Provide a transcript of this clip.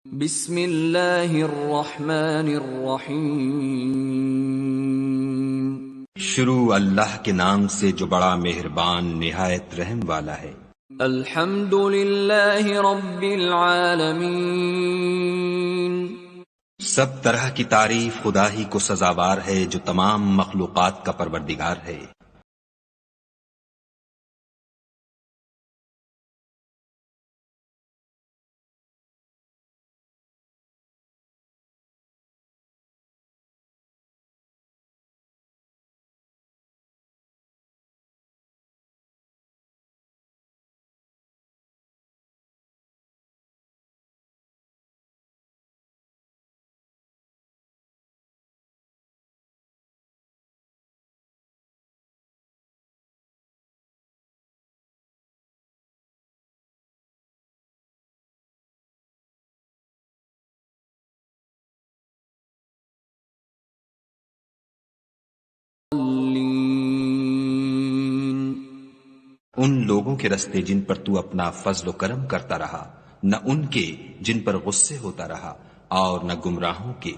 بسم اللہ الرحمن الرحیم۔ شروع اللہ کے نام سے جو بڑا مہربان نہایت رحم والا ہے۔ الحمد للہ رب العالمین۔ سب طرح کی تعریف خدا ہی کو سزاوار ہے جو تمام مخلوقات کا پروردگار ہے۔ ان لوگوں کے رستے جن پر تو اپنا فضل و کرم کرتا رہا، نہ ان کے جن پر غصے ہوتا رہا، اور نہ گمراہوں کے